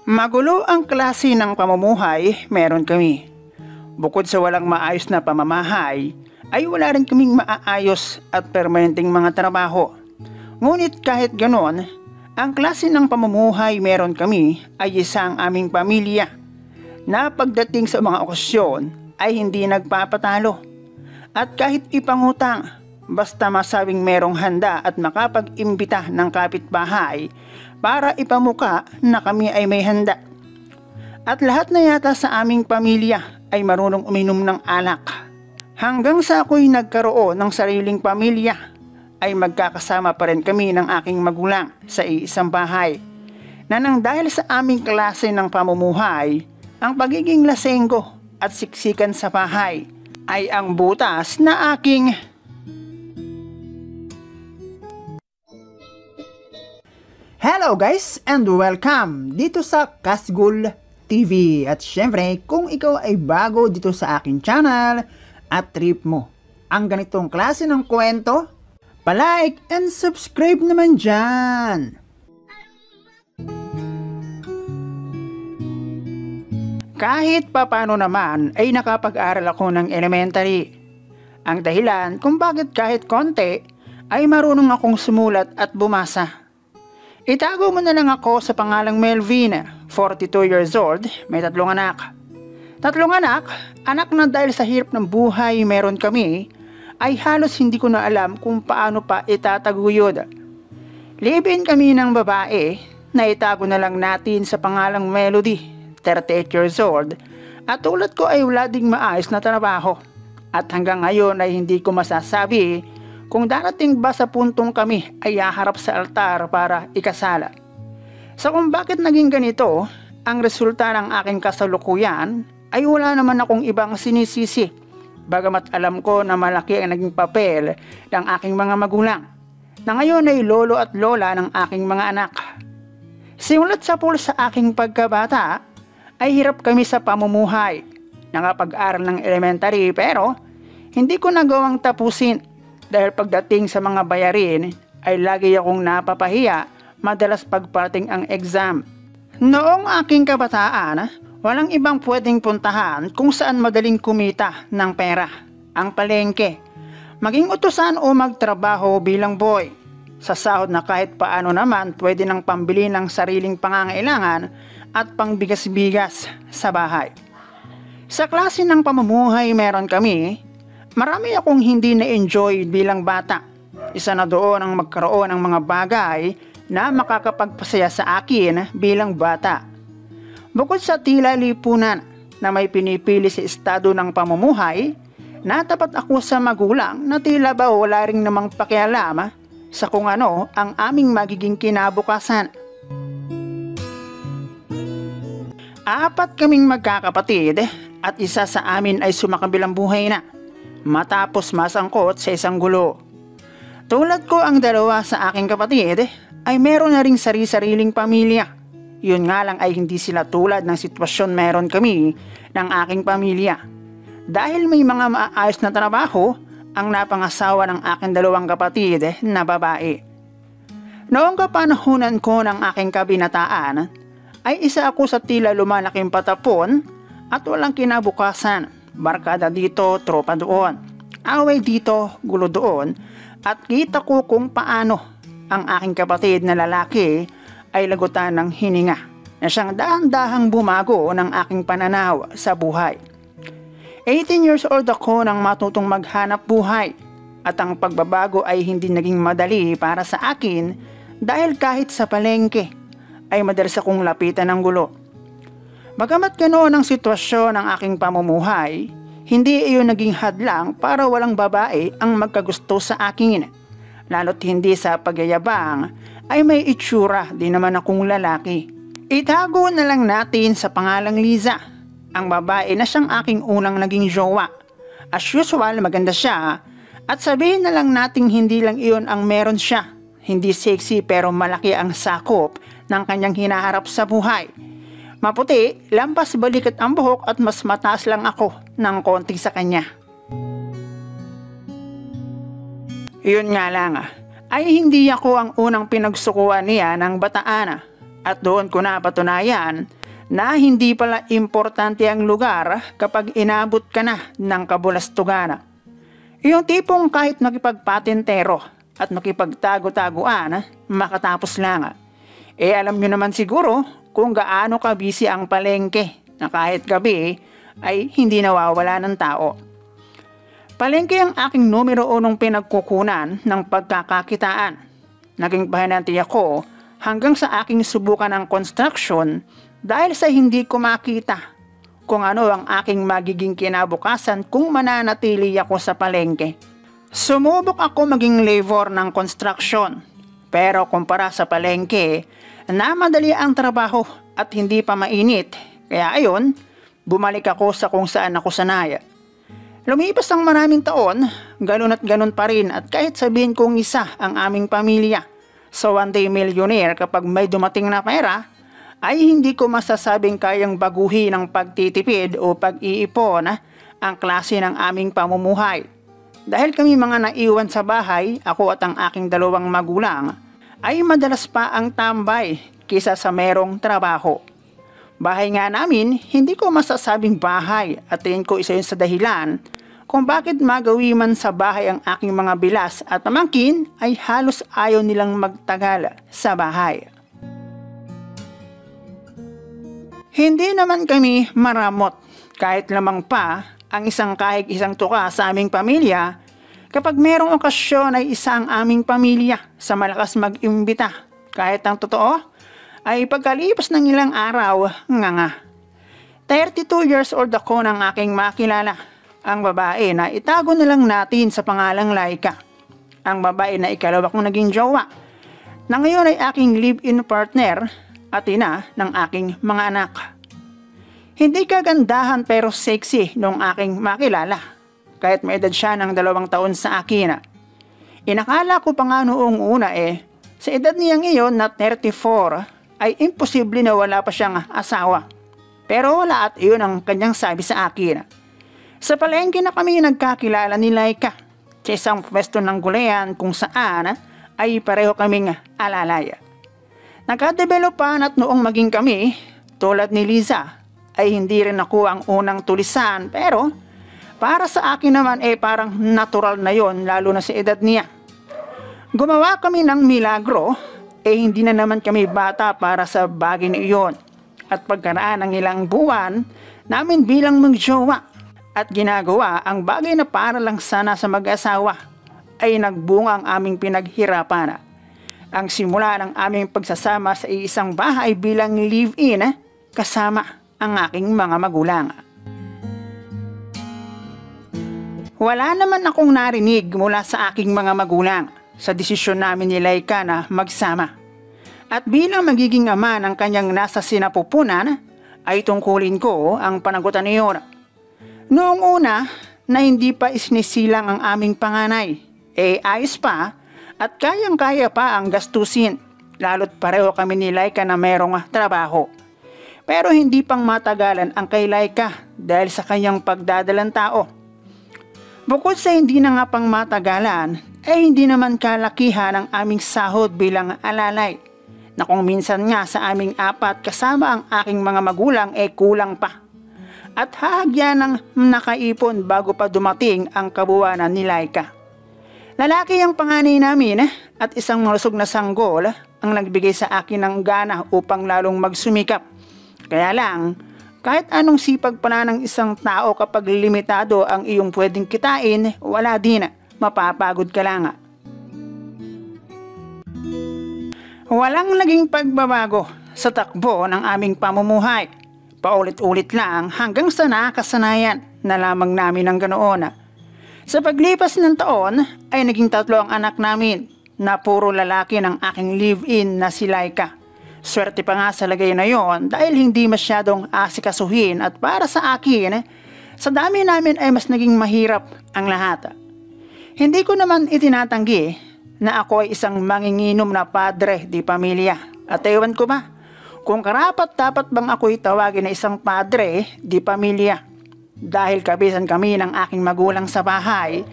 Magulo ang klase ng pamumuhay meron kami. Bukod sa walang maayos na pamamahay, ay wala rin kaming maaayos at permanenteng mga trabaho. Ngunit kahit ganon, ang klase ng pamumuhay meron kami ay isang aming pamilya na pagdating sa mga okasyon ay hindi nagpapatalo. At kahit ipangutang, basta masabing merong handa at makapag-imbita ng kapitbahay para ipamuka na kami ay may handa. At lahat na yata sa aming pamilya ay marunong uminom ng alak. Hanggang sa ako'y nagkaroon ng sariling pamilya, ay magkakasama pa rin kami ng aking magulang sa iisang bahay. Na nang dahil sa aming klase ng pamumuhay, ang pagiging lasenggo at siksikan sa bahay ay ang butas na aking Hello guys and welcome dito sa Kasgul TV. At syempre kung ikaw ay bago dito sa aking channel at trip mo ang ganitong klase ng kwento, palike and subscribe naman dyan. Kahit papano naman ay nakapag-aral ako ng elementary. Ang dahilan kung bakit kahit konti ay marunong akong sumulat at bumasa. Itago mo na lang ako sa pangalang Melvin, 42 years old, may 3 anak. 3 anak, anak na dahil sa hirap ng buhay meron kami, ay halos hindi ko na alam kung paano pa itataguyod. Live-in kami ng babae na itago na lang natin sa pangalang Melody, 38 years old, at tulad ko ay wala ding maayos na trabaho. At hanggang ngayon ay hindi ko masasabi kung darating ba sa puntong kami ay haharap sa altar para ikasala. Sa kung bakit naging ganito, ang resulta ng aking kasalukuyan ay wala naman akong ibang sinisisi. Bagamat alam ko na malaki ang naging papel ng aking mga magulang, na ngayon ay lolo at lola ng aking mga anak. Simulat sa pool sa aking pagkabata, ay hirap kami sa pamumuhay. Nakapag-aral ng elementary pero hindi ko nagawang tapusin. Dahil pagdating sa mga bayarin ay lagi akong napapahiya madalas pagparating ang exam. Noong aking kabataan, walang ibang pwedeng puntahan kung saan madaling kumita ng pera, ang palengke. Maging utusan o magtrabaho bilang boy. Sa sahod na kahit paano naman pwede nang pambili ng sariling pangangailangan at pangbigas-bigas sa bahay. Sa klase ng pamumuhay meron kami, marami akong hindi na-enjoy bilang bata. Isa na doon ang magkaroon ng mga bagay na makakapagpasaya sa akin bilang bata. Bukod sa tila lipunan na may pinipili sa estado ng pamumuhay, natapat ako sa magulang na tila ba wala rin namang pakialam sa kung ano ang aming magiging kinabukasan. 4 kaming magkakapatid at isa sa amin ay sumakabilang buhay na, matapos masangkot sa isang gulo. Tulad ko ang 2 sa aking kapatid ay meron na ring sari-sariling pamilya. Yun nga lang ay hindi sila tulad ng sitwasyon meron kami ng aking pamilya. Dahil may mga maayos na trabaho ang napangasawa ng aking 2 kapatid na babae. Noong kapanahunan ko ng aking kabinataan ay isa ako sa tila lumalaking patapon at walang kinabukasan. Barkada dito, tropa doon. Away dito, gulo doon. At kita ko kung paano ang aking kapatid na lalaki ay lagutan ng hininga na siyang dahan-dahang bumago ng aking pananaw sa buhay. 18 years old ako nang matutong maghanap buhay. At ang pagbabago ay hindi naging madali para sa akin dahil kahit sa palengke ay madalas akong lapitan ng gulo. Bagamat ganoon ang sitwasyon ng aking pamumuhay, hindi iyon naging hadlang para walang babae ang magkagusto sa akin. Lalo't hindi sa pagyayabang ay may itsura din naman akong lalaki. Itago na lang natin sa pangalang Liza, ang babae na siyang aking unang naging jowa. As usual, maganda siya at sabihin na lang nating hindi lang iyon ang meron siya. Hindi sexy pero malaki ang sakop ng kanyang hinaharap sa buhay. Maputi, lampas balikat ang buhok at mas mataas lang ako ng konti sa kanya. Iyon nga lang ay hindi ako ang unang pinagsukuan niya ng bataan. At doon ko napatunayan na hindi pala importante ang lugar kapag inabot ka na ng kabulastugan. Yung tipong kahit makipagpatentero at makipagtago-taguan, makatapos lang. Alam nyo naman siguro kung gaano ka busy ang palengke na kahit gabi ay hindi nawawala ng tao. Palengke ang aking numero 1 pinagkukunan ng pagkakakitaan. Naging pahinanti ako hanggang sa aking subukan ng construction dahil sa hindi ko makita kung ano ang aking magiging kinabukasan kung mananatili ako sa palengke. Sumubok ako maging labor ng construction, pero kumpara sa palengke, namadali ang trabaho at hindi pa mainit, kaya ayon, bumalik ako sa kung saan ako sanay. Lumipas ang maraming taon, ganun at ganun pa rin at kahit sabihin kong isa ang aming pamilya sa one day millionaire kapag may dumating na pera, ay hindi ko masasabing kayang baguhin ng pagtitipid o pag-iipon ang klase ng aming pamumuhay. Dahil kami mga naiwan sa bahay, ako at ang aking 2 magulang, ay madalas pa ang tambay kisa sa merong trabaho. Bahay nga namin, hindi ko masasabing bahay at tingin ko isa yun sa dahilan kung bakit magawi man sa bahay ang aking mga bilas at pamangkin ay halos ayaw nilang magtagal sa bahay. Hindi naman kami maramot kahit lamang pa ang isang kahig isang tuka sa aming pamilya kapag merong okasyon ay isa ang aming pamilya sa malakas mag-imbita. Kahit ang totoo ay pagkalipas ng ilang araw, 32 years old ako nang aking makilala ang babae na itago na lang natin sa pangalang Laika. Ang babae na ikalawa kong naging jowa na ngayon ay aking live-in partner at ina ng aking mga anak. Hindi kagandahan pero sexy nung aking makilala kahit may edad siya ng 2 taon sa akin. Inakala ko pa nga noong una sa edad niya ngayon na 34 ay imposible na wala pa siyang asawa. Pero wala at iyon ang kanyang sabi sa akin. Sa palengke na kami nagkakilala ni Laika sa isang pwesto ng gulayan kung saan ay pareho kaming alalaya. Nagkadevelopan at noong maging kami, tulad ni Liza, ay hindi rin ako ang unang tulisan pero para sa akin naman parang natural na yon lalo na sa edad niya. Gumawa kami ng milagro, hindi na naman kami bata para sa bagay na iyon. At pagkaraan ng ilang buwan namin bilang magjowa at ginagawa ang bagay na para lang sana sa mag-asawa ay nagbunga ang aming pinaghirapan. Ang simula ng aming pagsasama sa isang bahay bilang live-in kasama ang aking mga magulang. Wala naman akong narinig mula sa aking mga magulang sa desisyon namin ni Laika na magsama. At bilang magiging ama ng kanyang nasa sinapupunan, ay tungkulin ko ang panagutan niyon. Noong una na hindi pa isinisilang ang aming panganay, ayos pa at kayang-kaya pa ang gastusin, lalo't pareho kami ni Laika na merong trabaho. Pero hindi pang matagalan ang kay Laika dahil sa kanyang pagdadalang tao. Bukod sa hindi na nga pang matagalan, hindi naman kalakihan ang aming sahod bilang alalay, na kung minsan nga sa aming 4 kasama ang aking mga magulang kulang pa. At hahagyan ng nakaipon bago pa dumating ang kabuwanan ni Laika. Lalaki ang panganay namin at isang malusog na sanggol ang nagbigay sa akin ng gana upang lalong magsumikap. Kaya lang, kahit anong sipag pala ng isang tao kapag limitado ang iyong pwedeng kitain, wala din, mapapagod ka lang. Walang naging pagbabago sa takbo ng aming pamumuhay. Paulit-ulit lang hanggang sa nakasanayan na lamang namin ng ganoon. Sa paglipas ng taon ay naging 3 ang anak namin na puro lalaki ng aking live-in na si Laika. Swerte pa nga sa lagay na yon dahil hindi masyadong asikasuhin at para sa akin, sa dami namin ay mas naging mahirap ang lahat. Hindi ko naman itinatanggi na ako ay isang manginginom na padre di pamilya. At ewan ko ba, kung karapat-dapat bang ako'y tawagin na isang padre di pamilya. Dahil kabisan kami ng aking magulang sa bahay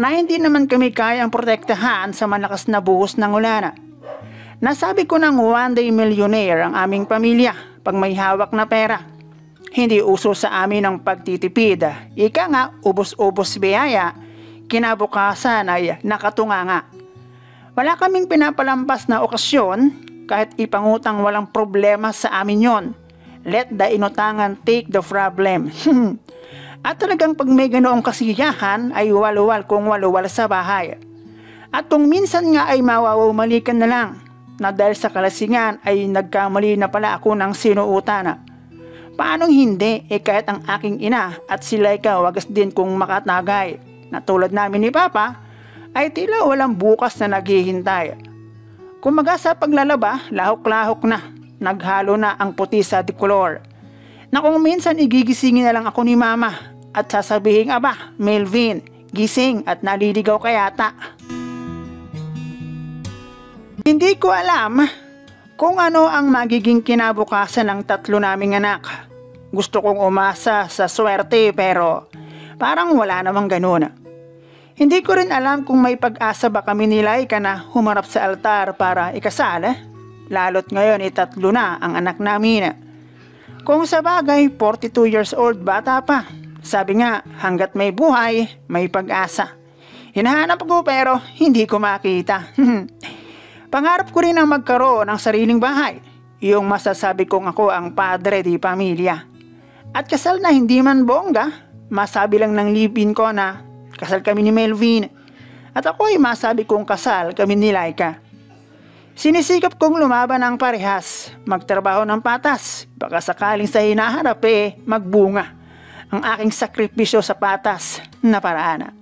na hindi naman kami kayang protektahan sa malakas na buhos ng ulan. Nasabi ko ng one day millionaire ang aming pamilya pag may hawak na pera. Hindi uso sa amin ang pagtitipid. Ika nga, ubos-ubos biyaya, kinabukasan ay nakatunganga. Wala kaming pinapalampas na okasyon, kahit ipangutang walang problema sa amin yon. Let the inutangan take the problem. At talagang pag may ganoong kasiyahan ay waluwal kung waluwal sa bahay. At kung minsan nga ay mawawamalikan na lang, na dahil sa kalasingan ay nagkamali na pala ako ng sinuutan. Paanong hindi, kahit ang aking ina at si Laika wagas din kung makatagay, na tulad namin ni Papa, ay tila walang bukas na naghihintay. Kumaga sa paglalaba, lahok-lahok na, naghalo na ang puti sa dikolor, na kung minsan igigisingin na lang ako ni Mama at sasabihin, aba, Melvin, gising at naliligaw ka yata. Hindi ko alam kung ano ang magiging kinabukasan ng tatlo naming anak. Gusto kong umasa sa swerte pero parang wala namang ganun. Hindi ko rin alam kung may pag-asa ba kami ni Laika na humarap sa altar para ikasal. Lalo't ngayon tatlo na ang anak namin. Kung sa bagay 42 years old bata pa. Sabi nga hanggat may buhay may pag-asa. Hinahanap ko pero hindi ko makita. Pangarap ko rin ang magkaroon ng sariling bahay. Yung masasabi kong ako ang padre di pamilya. At kasal na hindi man bongga, masabi lang ng live-in ko na kasal kami ni Melvin. At ako ay masabi kong kasal kami ni Laika. Sinisikap kong lumaban ng parehas, magtrabaho ng patas. Baka sakaling sa hinaharap magbunga ang aking sakripisyo sa patas na paraan.